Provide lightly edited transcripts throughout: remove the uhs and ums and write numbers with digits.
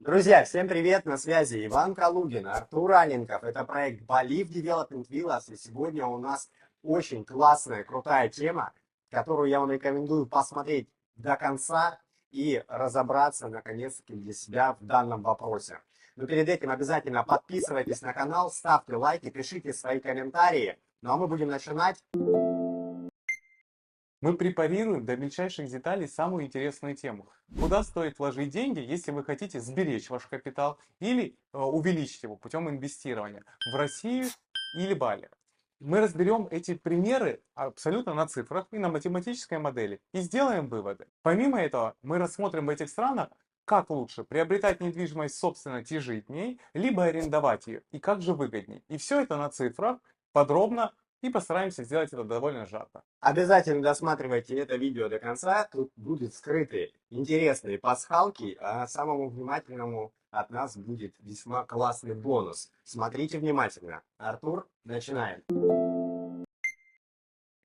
Друзья, всем привет! На связи Иван Калугин, Артур Аненков. Это проект Believe Development Villas. И сегодня у нас очень классная, крутая тема, которую я вам рекомендую посмотреть до конца и разобраться, наконец-таки, для себя в данном вопросе. Но перед этим обязательно подписывайтесь на канал, ставьте лайки, пишите свои комментарии. Ну а мы будем начинать. Мы препарируем до мельчайших деталей самую интересную тему. Куда стоит вложить деньги, если вы хотите сберечь ваш капитал или увеличить его путем инвестирования в Россию или Бали. Мы разберем эти примеры абсолютно на цифрах и на математической модели и сделаем выводы. Помимо этого, мы рассмотрим в этих странах, как лучше приобретать недвижимость собственно, и жить в ней, либо арендовать ее, и как же выгоднее. И все это на цифрах, подробно, и постараемся сделать это довольно жарко. Обязательно досматривайте это видео до конца. Тут будут скрыты интересные пасхалки, а самому внимательному от нас будет весьма классный бонус. Смотрите внимательно. Артур, начинаем.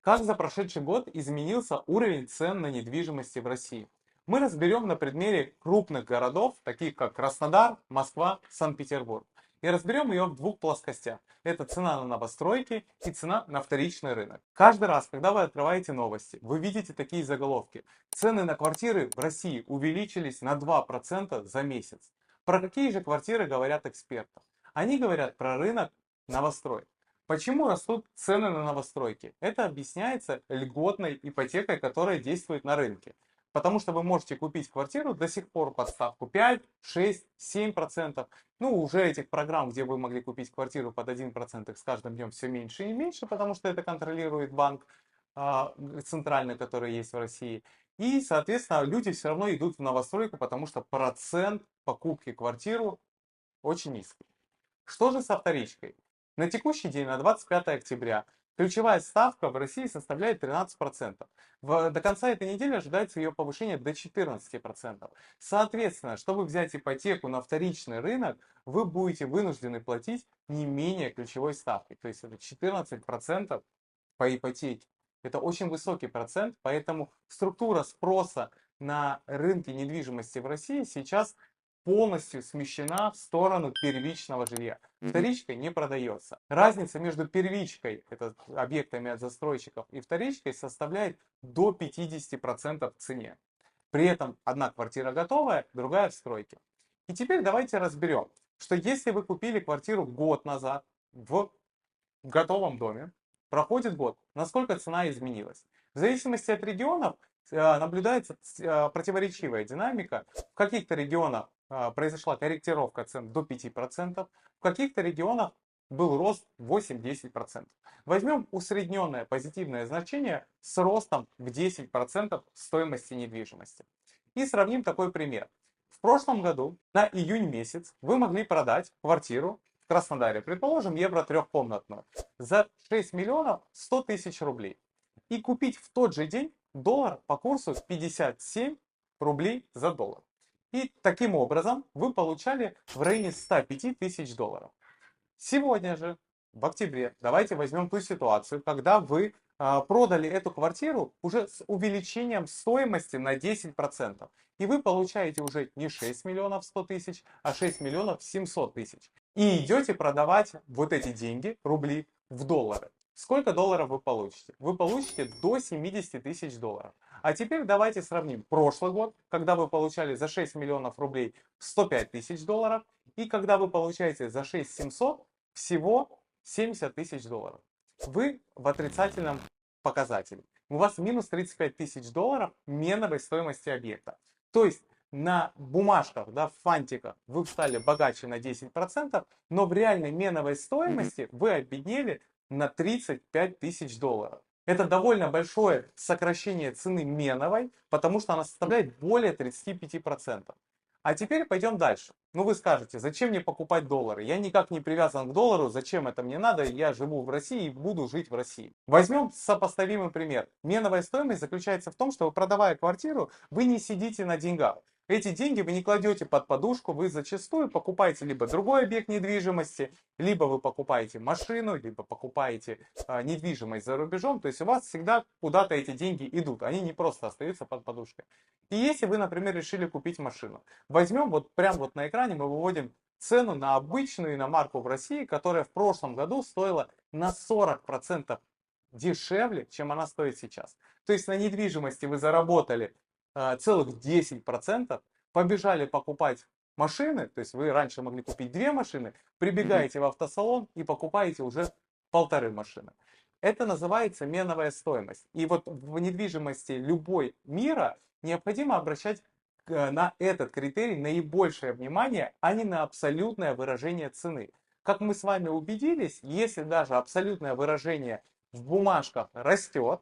Как за прошедший год изменился уровень цен на недвижимости в России? Мы разберем на примере крупных городов, таких как Краснодар, Москва, Санкт-Петербург. И разберем ее в двух плоскостях. Это цена на новостройки и цена на вторичный рынок. Каждый раз, когда вы открываете новости, вы видите такие заголовки. Цены на квартиры в России увеличились на 2% за месяц. Про какие же квартиры говорят эксперты? Они говорят про рынок новостроек. Почему растут цены на новостройки? Это объясняется льготной ипотекой, которая действует на рынке. Потому что вы можете купить квартиру до сих пор под ставку 5, 6, 7%. Ну, уже этих программ, где вы могли купить квартиру под 1%, их с каждым днем все меньше и меньше, потому что это контролирует банк центральный, который есть в России. И, соответственно, люди все равно идут в новостройку, потому что процент покупки квартиры очень низкий. Что же со вторичкой? На текущий день, на 25 октября, ключевая ставка в России составляет 13%. До конца этой недели ожидается ее повышение до 14%. Соответственно, чтобы взять ипотеку на вторичный рынок, вы будете вынуждены платить не менее ключевой ставки. То есть это 14% по ипотеке. Это очень высокий процент, поэтому структура спроса на рынке недвижимости в России сейчас полностью смещена в сторону первичного жилья. Вторичка не продается. Разница между первичкой, это объектами от застройщиков, и вторичкой составляет до 50% в цене. При этом одна квартира готовая, другая в стройке. И теперь давайте разберем, что если вы купили квартиру год назад в готовом доме, проходит год, насколько цена изменилась. В зависимости от регионов наблюдается противоречивая динамика. В каких-то регионах произошла корректировка цен до 5%, в каких-то регионах был рост 8-10%. Возьмем усредненное позитивное значение с ростом в 10% стоимости недвижимости. И сравним такой пример. В прошлом году на июнь месяц вы могли продать квартиру в Краснодаре, предположим, евро трехкомнатную, за 6 миллионов 100 тысяч рублей. И купить в тот же день доллар по курсу 57 рублей за доллар. И таким образом вы получали в районе 105 тысяч долларов. Сегодня же, в октябре, давайте возьмем ту ситуацию, когда вы продали эту квартиру уже с увеличением стоимости на 10%. И вы получаете уже не 6 миллионов 100 тысяч, а 6 миллионов 700 тысяч. И идете продавать вот эти деньги, рубли, в доллары. Сколько долларов вы получите? Вы получите до 70 тысяч долларов. А теперь давайте сравним прошлый год, когда вы получали за 6 миллионов рублей 105 тысяч долларов, и когда вы получаете за 6 700 всего 70 тысяч долларов. Вы в отрицательном показателе. У вас минус 35 тысяч долларов меновой стоимости объекта. То есть на бумажках, да, в фантиках вы стали богаче на 10%, но в реальной меновой стоимости вы обеднели на 35 тысяч долларов. Это довольно большое сокращение цены меновой, потому что она составляет более 35%. А теперь пойдем дальше. Ну вы скажете, зачем мне покупать доллары? Я никак не привязан к доллару, зачем это мне надо? Я живу в России и буду жить в России. Возьмем сопоставимый пример. Меновая стоимость заключается в том, что вы, продавая квартиру, вы не сидите на деньгах. эти деньги вы не кладете под подушку, вы зачастую покупаете либо другой объект недвижимости, либо вы покупаете машину, либо покупаете недвижимость за рубежом. То есть у вас всегда куда-то эти деньги идут, они не просто остаются под подушкой. И если вы, например, решили купить машину, возьмем вот прямо вот на экране мы выводим цену на обычную иномарку в России, которая в прошлом году стоила на 40% дешевле, чем она стоит сейчас. То есть на недвижимости вы заработали целых 10%, побежали покупать машины, то есть вы раньше могли купить 2 машины, прибегаете в автосалон и покупаете уже 1,5 машины. Это называется меновая стоимость. И вот в недвижимости любой мира необходимо обращать на этот критерий наибольшее внимание, а не на абсолютное выражение цены. Как мы с вами убедились, если даже абсолютное выражение в бумажках растет,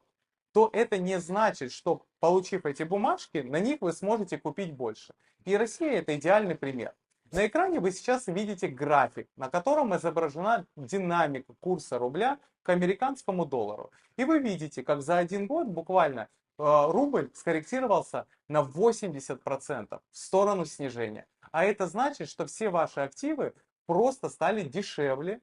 то это не значит, что получив эти бумажки, на них вы сможете купить больше. И Россия это идеальный пример. На экране вы сейчас видите график, на котором изображена динамика курса рубля к американскому доллару. И вы видите, как за 1 год буквально рубль скорректировался на 80% в сторону снижения. А это значит, что все ваши активы просто стали дешевле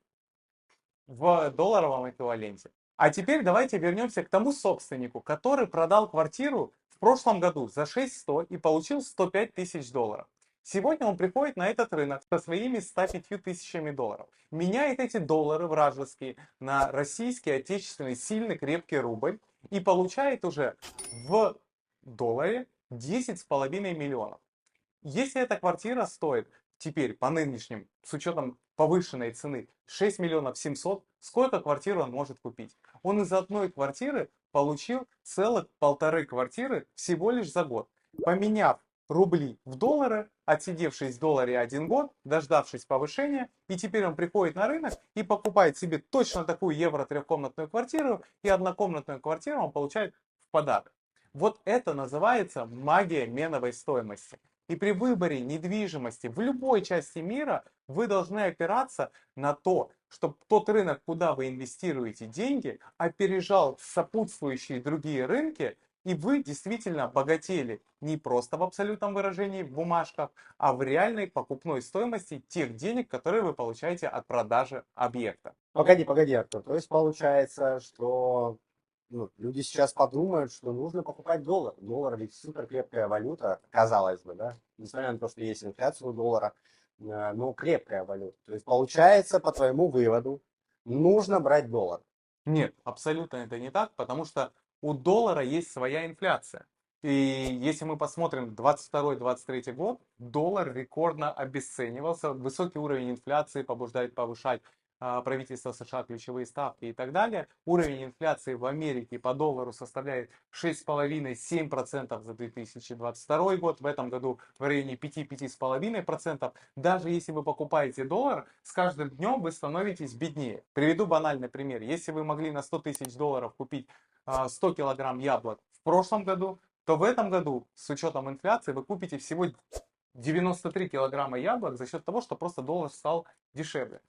в долларовом эквиваленте. А теперь давайте вернемся к тому собственнику, который продал квартиру в прошлом году за 6100 и получил 105 тысяч долларов. Сегодня он приходит на этот рынок со своими 105 тысячами долларов, меняет эти доллары вражеские на российский, отечественный, сильный, крепкий рубль и получает уже в долларе 10,5 миллионов. Если эта квартира стоит теперь по нынешним, с учетом повышенной цены, 6 миллионов 700, сколько квартир он может купить? Он из одной квартиры получил целых 1,5 квартиры всего лишь за год. Поменяв рубли в доллары, отсидевшись в долларе 1 год, дождавшись повышения, и теперь он приходит на рынок и покупает себе точно такую евро трехкомнатную квартиру, и однокомнатную квартиру он получает в подарок. Вот это называется магия меновой стоимости. И при выборе недвижимости в любой части мира вы должны опираться на то, чтобы тот рынок, куда вы инвестируете деньги, опережал сопутствующие другие рынки, и вы действительно богатели не просто в абсолютном выражении в бумажках, а в реальной покупной стоимости тех денег, которые вы получаете от продажи объекта. Погоди, Артур. То есть получается, что люди сейчас подумают, что нужно покупать доллар. Доллар ведь супер крепкая валюта, казалось бы, да? Несмотря на то, что есть инфляция у доллара, но крепкая валюта. То есть получается, по твоему выводу, нужно брать доллар. Нет, абсолютно это не так, потому что у доллара есть своя инфляция. И если мы посмотрим 22-23 год, доллар рекордно обесценивался, высокий уровень инфляции побуждает повышать правительство США ключевые ставки и так далее. Уровень инфляции в Америке по доллару составляет 6,5-7% за 2022 год. В этом году в районе 5-5,5%. Даже если вы покупаете доллар, с каждым днем вы становитесь беднее. Приведу банальный пример. Если вы могли на 100 тысяч долларов купить 100 килограмм яблок в прошлом году, то в этом году с учетом инфляции вы купите всего 93 килограмма яблок за счет того, что просто доллар стал дешевле.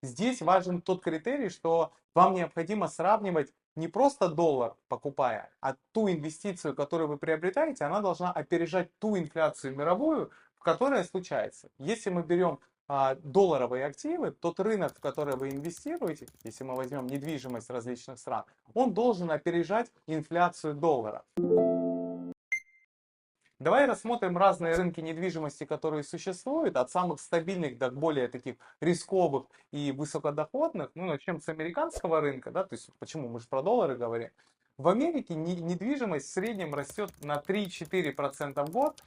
Здесь важен тот критерий, что вам необходимо сравнивать не просто доллар покупая, а ту инвестицию, которую вы приобретаете, она должна опережать ту инфляцию мировую, которая случается. Если мы берем долларовые активы, тот рынок, в который вы инвестируете, если мы возьмем недвижимость различных стран, он должен опережать инфляцию доллара. Давай рассмотрим разные рынки недвижимости, которые существуют, от самых стабильных до более таких рисковых и высокодоходных. Ну, начнем с американского рынка, да, то есть почему мы же про доллары говорим. В Америке недвижимость в среднем растет на 3-4% в год,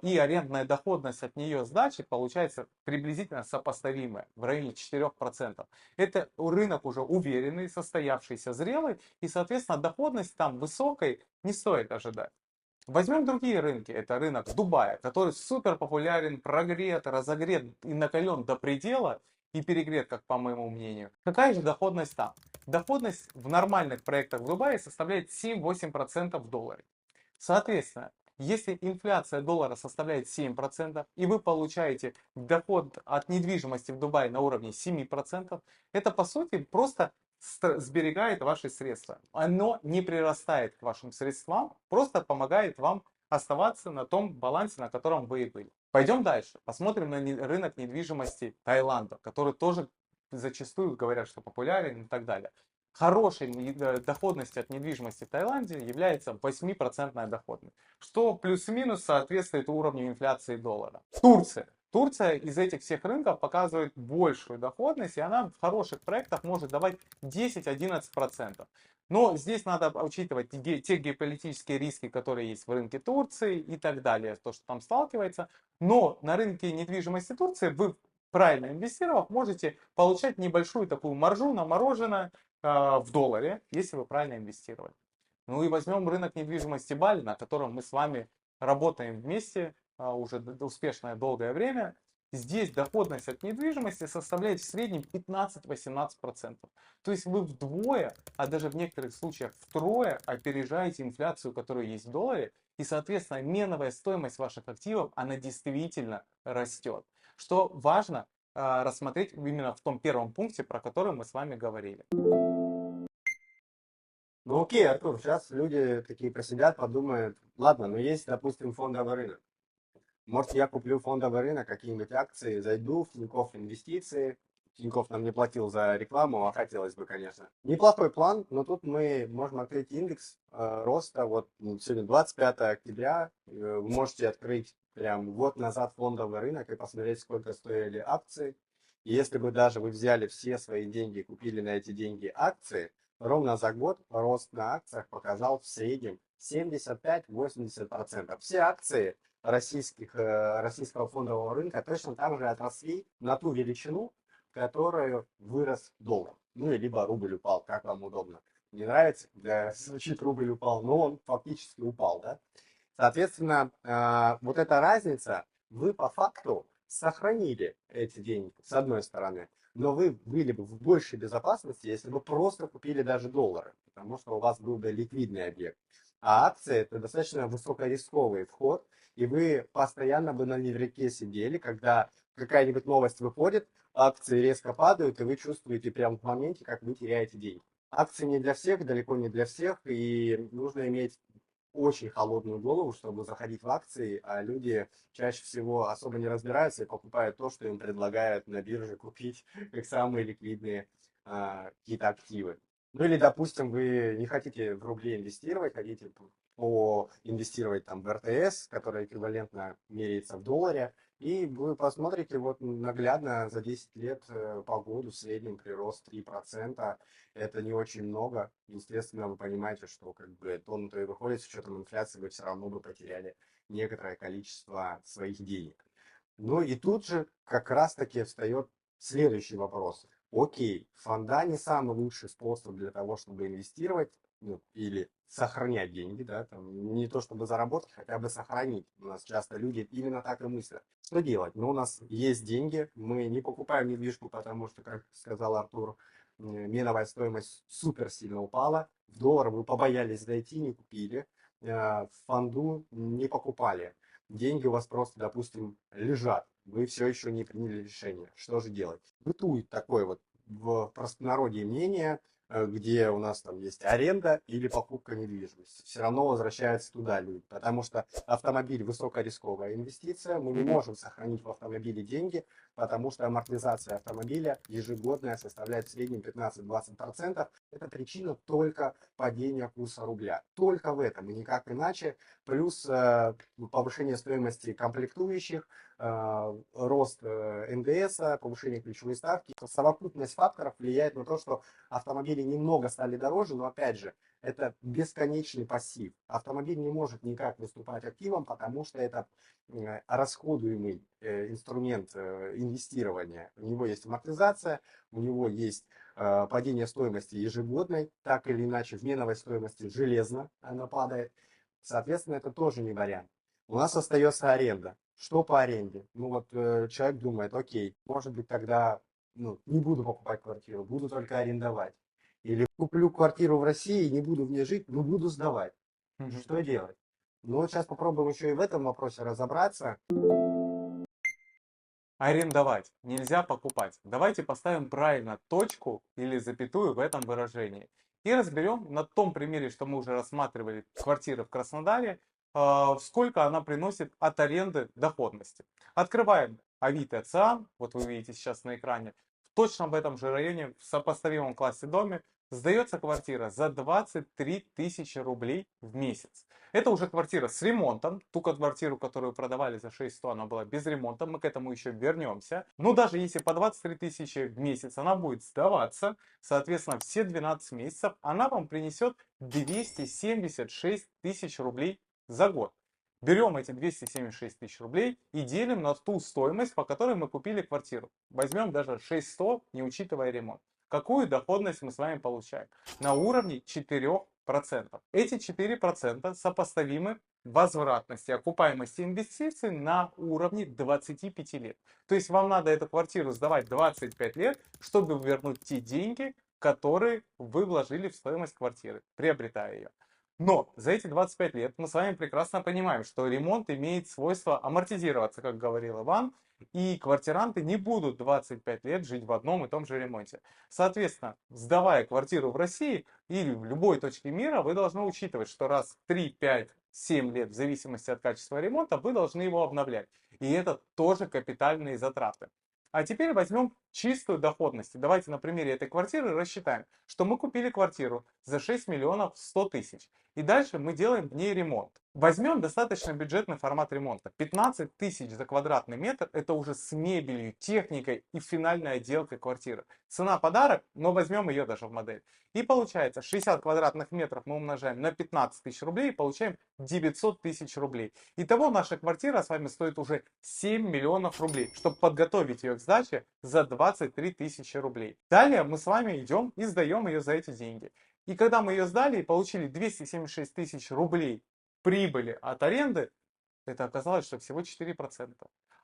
и арендная доходность от нее сдачи получается приблизительно сопоставимая, в районе 4%. Это рынок уже уверенный, состоявшийся, зрелый, и, соответственно, доходность там высокой не стоит ожидать. Возьмем другие рынки. Это рынок Дубая, который супер популярен, прогрет, разогрет и накален до предела и перегрет, как по моему мнению. Какая же доходность там? Доходность в нормальных проектах в Дубае составляет 7-8% в долларе. Соответственно, если инфляция доллара составляет 7%, и вы получаете доход от недвижимости в Дубае на уровне 7%, это по сути просто сберегает ваши средства. Оно не прирастает к вашим средствам, просто помогает вам оставаться на том балансе, на котором вы и были. Пойдем дальше. Посмотрим на рынок недвижимости Таиланда, который тоже зачастую говорят, что популярен и так далее. Хорошей доходностью от недвижимости в Таиланде является 8% доходность, что плюс-минус соответствует уровню инфляции доллара. Турция. Турция из этих всех рынков показывает большую доходность, и она в хороших проектах может давать 10-11%. Но здесь надо учитывать те геополитические риски, которые есть в рынке Турции и так далее, то, что там сталкивается. Но на рынке недвижимости Турции вы, правильно инвестировав, можете получать небольшую такую маржу на мороженое в долларе, если вы правильно инвестировали. Ну и возьмем рынок недвижимости Бали, на котором мы с вами работаем вместе уже успешное долгое время. Здесь доходность от недвижимости составляет в среднем 15-18%. То есть вы вдвое, а даже в некоторых случаях втрое опережаете инфляцию, которая есть в долларе. И, соответственно, меновая стоимость ваших активов, она действительно растет. Что важно рассмотреть именно в том первом пункте, про который мы с вами говорили. Ну окей, Артур, сейчас люди такие просидят, подумают, ладно, но есть, допустим, фондовый рынок. Может, я куплю фондовый рынок, какие-нибудь акции, зайду в Тинькофф Инвестиции. Тинькофф нам не платил за рекламу, а хотелось бы, конечно. Неплохой план, но тут мы можем открыть индекс роста. Вот сегодня 25 октября. Вы можете открыть прям год назад фондовый рынок и посмотреть, сколько стоили акции. И если бы даже вы взяли все свои деньги и купили на эти деньги акции, ровно за год рост на акциях показал в среднем 75-80%. Все акции российского фондового рынка точно так же отросли на ту величину, которую вырос доллар. Ну, и либо рубль упал, как вам удобно. Не нравится, когда звучит рубль упал, но он фактически упал, да? Соответственно, вот эта разница, вы по факту сохранили эти деньги, с одной стороны, но вы были бы в большей безопасности, если бы просто купили даже доллары, потому что у вас был бы ликвидный объект. А акции это достаточно высокорисковый вход, и вы постоянно бы на невреке сидели, когда какая-нибудь новость выходит, акции резко падают, и вы чувствуете прямо в моменте, как вы теряете деньги. Акции не для всех, далеко не для всех, и нужно иметь очень холодную голову, чтобы заходить в акции, а люди чаще всего особо не разбираются и покупают то, что им предлагают на бирже купить, как самые ликвидные какие-то активы. Ну или, допустим, вы не хотите в рубли инвестировать, хотите инвестировать там в РТС, который эквивалентно меряется в долларе, и вы посмотрите вот наглядно за 10 лет по году в среднем прирост 3%. Это не очень много. Естественно, вы понимаете, что как бы то и выходит, с учетом инфляции, вы все равно бы потеряли некоторое количество своих денег. Ну и тут же как раз-таки встает следующий вопрос. Окей, фонда не самый лучший способ для того, чтобы инвестировать, ну, или сохранять деньги, да, там, не то чтобы заработать, хотя бы сохранить. У нас часто люди именно так и мыслят. Что делать? Ну, у нас есть деньги, мы не покупаем недвижку, потому что, как сказал Артур, меновая стоимость супер сильно упала. В доллар вы побоялись зайти, не купили. В фонду не покупали. Деньги у вас просто, допустим, лежат. Вы все еще не приняли решение. Что же делать? Бытует такое вот в простонародье мнение, где у нас там есть аренда или покупка недвижимости. Все равно возвращаются туда люди, потому что автомобиль высокорисковая инвестиция, мы не можем сохранить в автомобиле деньги, потому что амортизация автомобиля ежегодная составляет в среднем 15-20%. Это причина только падения курса рубля. Только в этом и никак иначе. Плюс повышение стоимости комплектующих, рост НДС, повышение ключевой ставки. Совокупность факторов влияет на то, что автомобили немного стали дороже, но опять же, это бесконечный пассив. Автомобиль не может никак выступать активом, потому что это расходуемый инструмент инвестирования. У него есть амортизация, у него есть падение стоимости ежегодной, так или иначе в меновой стоимости железно она падает. Соответственно, это тоже не вариант. У нас остается аренда. Что по аренде? Ну вот человек думает, окей, может быть тогда не буду покупать квартиру, буду только арендовать. Или куплю квартиру в России, не буду в ней жить, но буду сдавать. Что делать? Ну вот сейчас попробуем еще и в этом вопросе разобраться. Арендовать, нельзя покупать. Давайте поставим правильно точку или запятую в этом выражении. И разберем на том примере, что мы уже рассматривали квартиры в Краснодаре, сколько она приносит от аренды доходности. Открываем Авито Циан, вот вы видите сейчас на экране, точно в этом же районе, в сопоставимом классе доме, сдается квартира за 23 тысячи рублей в месяц. Это уже квартира с ремонтом. Ту квартиру, которую продавали за 6100, она была без ремонта. Мы к этому еще вернемся. Но даже если по 23 тысячи в месяц она будет сдаваться, соответственно, все 12 месяцев она вам принесет 276 тысяч рублей за год. Берем эти 276 тысяч рублей и делим на ту стоимость, по которой мы купили квартиру. Возьмем даже 6100, не учитывая ремонт. Какую доходность мы с вами получаем? На уровне 4%. Эти 4% сопоставимы возвратности, окупаемости инвестиций на уровне 25 лет. То есть вам надо эту квартиру сдавать 25 лет, чтобы вернуть те деньги, которые вы вложили в стоимость квартиры, приобретая ее. Но за эти 25 лет мы с вами прекрасно понимаем, что ремонт имеет свойство амортизироваться, как говорил Иван, и квартиранты не будут 25 лет жить в одном и том же ремонте. Соответственно, сдавая квартиру в России или в любой точке мира, вы должны учитывать, что раз в 3, 5, 7 лет, в зависимости от качества ремонта, вы должны его обновлять. И это тоже капитальные затраты. А теперь возьмем чистую доходность. Давайте на примере этой квартиры рассчитаем, что мы купили квартиру за 6 миллионов 100 тысяч. И дальше мы делаем в ней ремонт. Возьмем достаточно бюджетный формат ремонта. 15 тысяч за квадратный метр — это уже с мебелью, техникой и финальной отделкой квартиры. Цена подарок, но возьмем ее даже в модель. И получается 60 квадратных метров мы умножаем на 15 тысяч рублей и получаем 900 тысяч рублей. Итого наша квартира с вами стоит уже 7 миллионов рублей, чтобы подготовить ее к сдаче за 23 тысячи рублей. Далее мы с вами идем и сдаем ее за эти деньги. И когда мы ее сдали и получили 276 тысяч рублей прибыли от аренды, это оказалось, что всего 4%.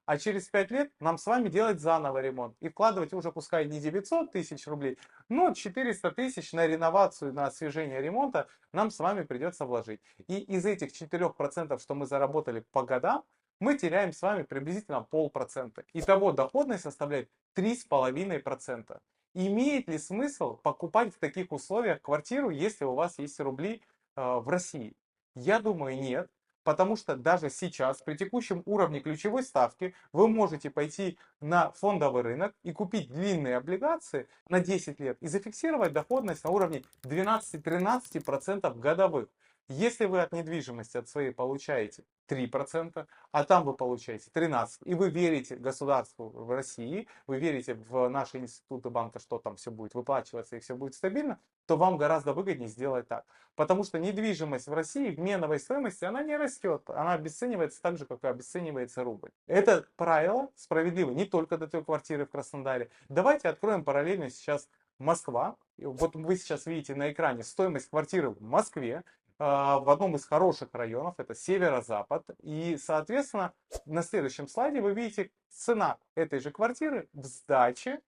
А через 5 лет нам с вами делать заново ремонт и вкладывать уже пускай не 900 тысяч рублей, но 400 тысяч на реновацию, на освежение ремонта нам с вами придется вложить. И из этих 4%, что мы заработали по годам, мы теряем с вами приблизительно 0,5%. Итого доходность составляет 3,5%. Имеет ли смысл покупать в таких условиях квартиру, если у вас есть рубли в России? Я думаю, нет. Потому что даже сейчас, при текущем уровне ключевой ставки, вы можете пойти на фондовый рынок и купить длинные облигации на 10 лет и зафиксировать доходность на уровне 12-13% годовых. Если вы от недвижимости от своей получаете 3%, а там вы получаете 13%, и вы верите государству в России, вы верите в наши институты банка, что там все будет выплачиваться и все будет стабильно, то вам гораздо выгоднее сделать так. Потому что недвижимость в России в меновой стоимости, она не растет. Она обесценивается так же, как и обесценивается рубль. Это правило справедливо не только для той квартиры в Краснодаре. Давайте откроем параллельно сейчас Москва. Вот вы сейчас видите на экране стоимость квартиры в Москве в одном из хороших районов, это северо-запад. И, соответственно, на следующем слайде вы видите цена этой же квартиры в сдаче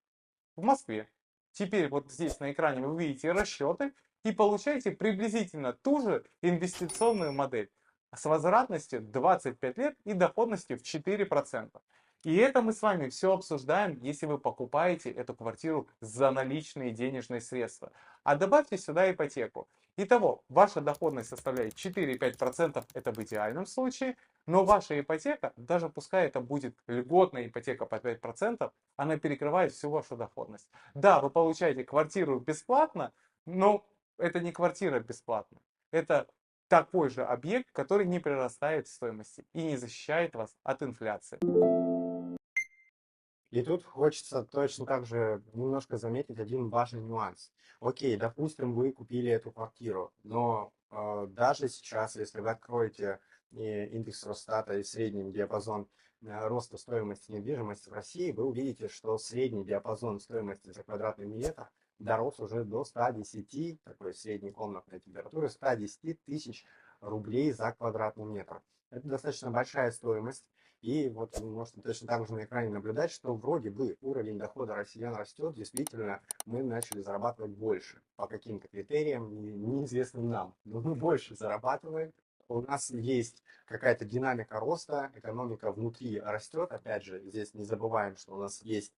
в Москве. Теперь вот здесь на экране вы видите расчеты и получаете приблизительно ту же инвестиционную модель с возвратностью 25 лет и доходностью в 4%. И это мы с вами все обсуждаем, если вы покупаете эту квартиру за наличные денежные средства. А добавьте сюда ипотеку. Итого, ваша доходность составляет 4-5%, это в идеальном случае, но ваша ипотека, даже пускай это будет льготная ипотека по 5%, она перекрывает всю вашу доходность. Да, вы получаете квартиру бесплатно, но это не квартира бесплатно. Это такой же объект, который не прирастает в стоимости и не защищает вас от инфляции. И тут хочется точно так же немножко заметить один важный нюанс. Окей, допустим, вы купили эту квартиру, но даже сейчас, если вы откроете индекс Росстата и средний диапазон роста стоимости недвижимости в России, вы увидите, что средний диапазон стоимости за квадратный метр дорос уже до 110, такой средней комнатной температуры, 110 тысяч рублей за квадратный метр. Это достаточно большая стоимость. И вот вы можете точно так же на экране наблюдать, что вроде бы уровень дохода россиян растет, действительно мы начали зарабатывать больше. По каким-то критериям, неизвестным нам. Но мы больше зарабатываем. У нас есть какая-то динамика роста, экономика внутри растет. Опять же, здесь не забываем, что у нас есть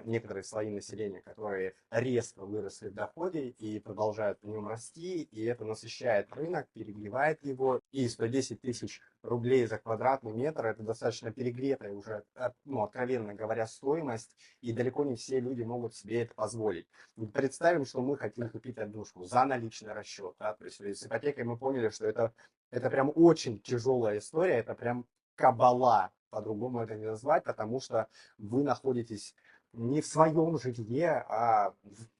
некоторые слои населения, которые резко выросли в доходе и продолжают в нем расти, и это насыщает рынок, перегревает его. И 110 тысяч рублей за квадратный метр — это достаточно перегретая уже, ну, откровенно говоря, стоимость, и далеко не все люди могут себе это позволить. Представим, что мы хотим купить однушку за наличный расчет. Да? То есть с ипотекой мы поняли, что это прям очень тяжелая история, это прям кабала, по-другому это не назвать, потому что вы находитесь не в своем жилье, а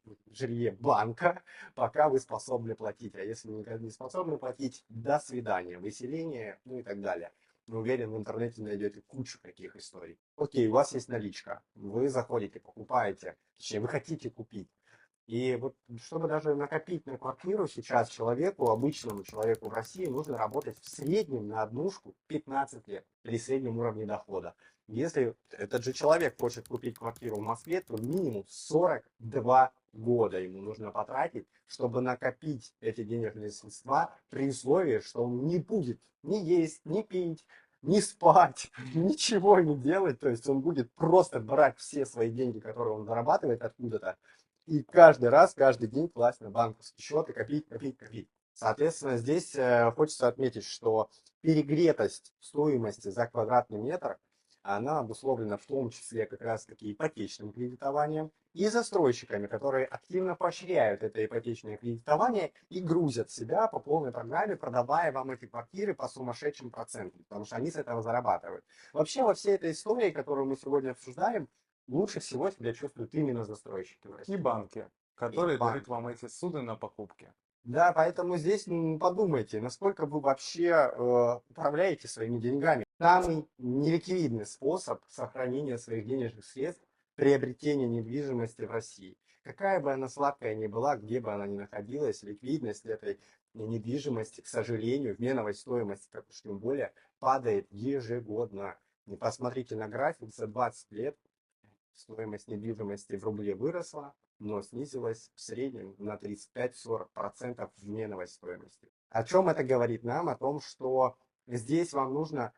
в жилье банка, пока вы способны платить. А если не способны платить, до свидания, выселение, ну и так далее. Уверен, в интернете найдете кучу таких историй. Окей, у вас есть наличка, вы заходите, покупаете, точнее, вы хотите купить. И вот чтобы даже накопить на квартиру сейчас человеку, обычному человеку в России, нужно работать в среднем на однушку 15 лет при среднем уровне дохода. Если этот же человек хочет купить квартиру в Москве, то минимум 42 года ему нужно потратить, чтобы накопить эти денежные средства при условии, что он не будет ни есть, ни пить, не спать, ничего не делать. То есть он будет просто брать все свои деньги, которые он зарабатывает откуда-то, и каждый раз, каждый день класть на банковский счет и копить, копить, копить. Соответственно, здесь хочется отметить, что перегретость стоимости за квадратный метр, она обусловлена в том числе как раз таки ипотечным кредитованием и застройщиками, которые активно поощряют это ипотечное кредитование и грузят себя по полной программе, продавая вам эти квартиры по сумасшедшим процентам, потому что они с этого зарабатывают. Вообще во всей этой истории, которую мы сегодня обсуждаем, лучше всего себя чувствуют именно застройщики в России. И банки, И которые дают банки. вам эти суды на покупки. Да, поэтому здесь подумайте, насколько вы вообще управляете своими деньгами. Самый неликвидный способ сохранения своих денежных средств — приобретение недвижимости в России. Какая бы она сладкая ни была, где бы она ни находилась, ликвидность этой недвижимости, к сожалению, в меновой стоимости, так уж тем более, падает ежегодно. И посмотрите на график за 20 лет. Стоимость недвижимости в рубле выросла, но снизилась в среднем на 35-40% в меновой стоимости. О чем это говорит нам? О том, что здесь вам нужно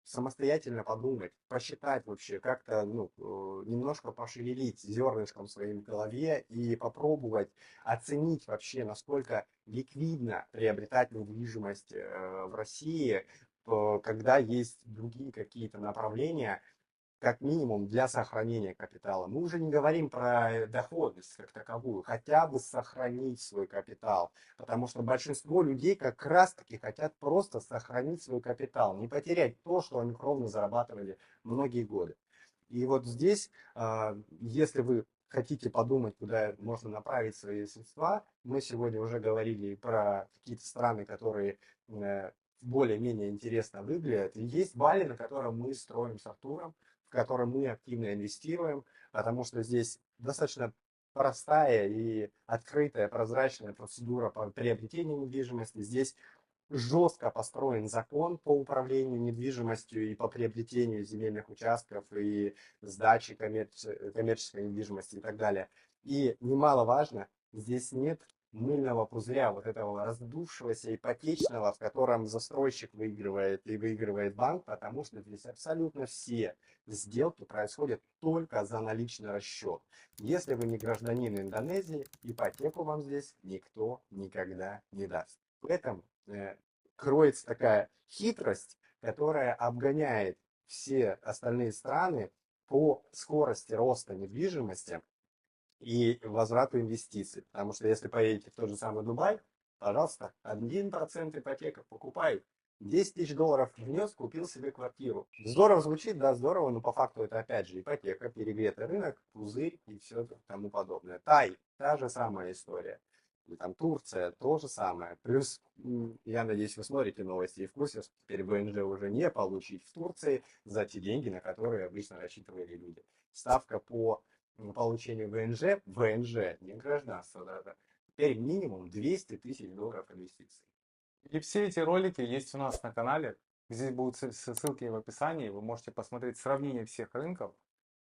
самостоятельно подумать, посчитать вообще, как-то немножко пошевелить зернышком в своей голове и попробовать оценить вообще, насколько ликвидно приобретать недвижимость в России, когда есть другие какие-то направления, как минимум для сохранения капитала. Мы уже не говорим про доходность как таковую, хотя бы сохранить свой капитал, потому что большинство людей как раз-таки хотят просто сохранить свой капитал, не потерять то, что они кровно зарабатывали многие годы. И вот здесь, если вы хотите подумать, куда можно направить свои средства, мы сегодня уже говорили про какие-то страны, которые более-менее интересно выглядят. И есть Бали, на котором мы строим с Артуром, в котором мы активно инвестируем, потому что здесь достаточно простая и открытая, прозрачная процедура по приобретению недвижимости. Здесь жестко построен закон по управлению недвижимостью и по приобретению земельных участков и сдачи коммерческой недвижимости и так далее. И немаловажно, здесь нет мыльного пузыря, вот этого раздувшегося ипотечного, в котором застройщик выигрывает и выигрывает банк, потому что здесь абсолютно все сделки происходят только за наличный расчет. Если вы не гражданин Индонезии, ипотеку вам здесь никто никогда не даст. В этом кроется такая хитрость, которая обгоняет все остальные страны по скорости роста недвижимости и возврату инвестиций. Потому что если поедете в тот же самый Дубай, пожалуйста, 1% ипотека, покупай. 10 тысяч долларов внес, купил себе квартиру. Здорово звучит, да, здорово, но по факту это опять же ипотека, перегретый рынок, пузырь и все тому подобное. Тай, та же самая история. И там Турция, то же самое. Плюс, я надеюсь, вы смотрите новости и в курсе, что теперь ВНЖ уже не получить в Турции за те деньги, на которые обычно рассчитывали люди. Ставка по получению ВНЖ, не гражданство, да, теперь минимум 200 тысяч долларов инвестиций. И все эти ролики есть у нас на канале. Здесь будут ссылки в описании. Вы можете посмотреть сравнение всех рынков.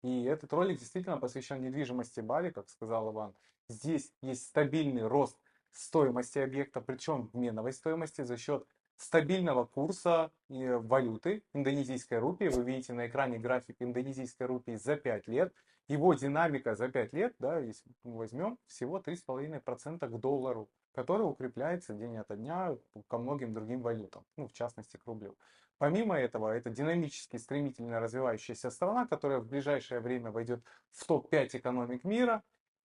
И этот ролик действительно посвящен недвижимости Бали, как сказал Иван. Здесь есть стабильный рост стоимости объекта, причем в меновой стоимости за счет стабильного курса валюты индонезийской рупии. Вы видите на экране график индонезийской рупии за 5 лет. Его динамика за 5 лет, да, если мы возьмем, всего 3,5% к доллару, который укрепляется день ото дня ко многим другим валютам, ну, в частности к рублю. Помимо этого, это динамически стремительно развивающаяся страна, которая в ближайшее время войдет в топ-5 экономик мира.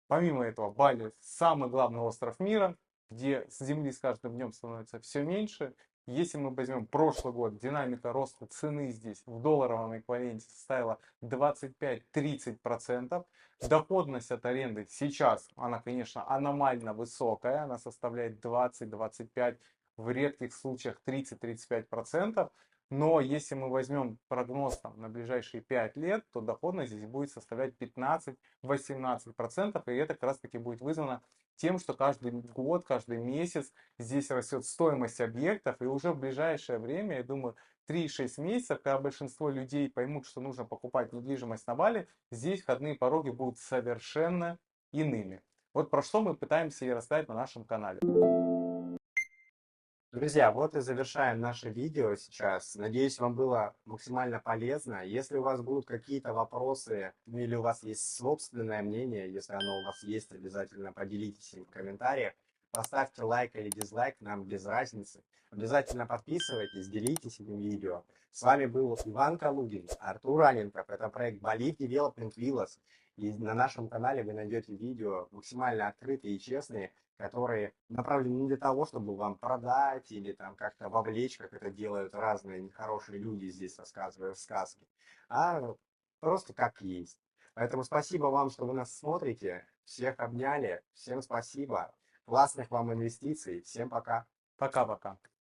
Помимо этого, Бали самый главный остров мира, где с земли с каждым днем становится все меньше. Если мы возьмем прошлый год, динамика роста цены здесь в долларовом эквиваленте составила 25-30%. Доходность от аренды сейчас, она, конечно, аномально высокая, она составляет 20-25%, в редких случаях 30-35%. Но если мы возьмем прогноз там, на ближайшие 5 лет, то доходность здесь будет составлять 15-18%. И это как раз таки будет вызвано тем, что каждый год, каждый месяц здесь растет стоимость объектов. И уже в ближайшее время, я думаю, 3-6 месяцев, когда большинство людей поймут, что нужно покупать недвижимость на Бали, здесь входные пороги будут совершенно иными. Вот про что мы пытаемся и рассказать на нашем канале. Друзья, вот и завершаем наше видео сейчас. Надеюсь, вам было максимально полезно. Если у вас будут какие-то вопросы, ну или у вас есть собственное мнение, если оно у вас есть, обязательно поделитесь им в комментариях. Поставьте лайк или дизлайк, нам без разницы. Обязательно подписывайтесь, делитесь этим видео. С вами был Иван Калугин, Артур Аненков. Это проект Believe Development Villas. И на нашем канале вы найдете видео максимально открытые и честные, которые направлены не для того, чтобы вам продать или там как-то вовлечь, как это делают разные нехорошие люди здесь, рассказывая сказки, а просто как есть. Поэтому спасибо вам, что вы нас смотрите. Всех обняли. Всем спасибо. Классных вам инвестиций. Всем пока. Пока-пока.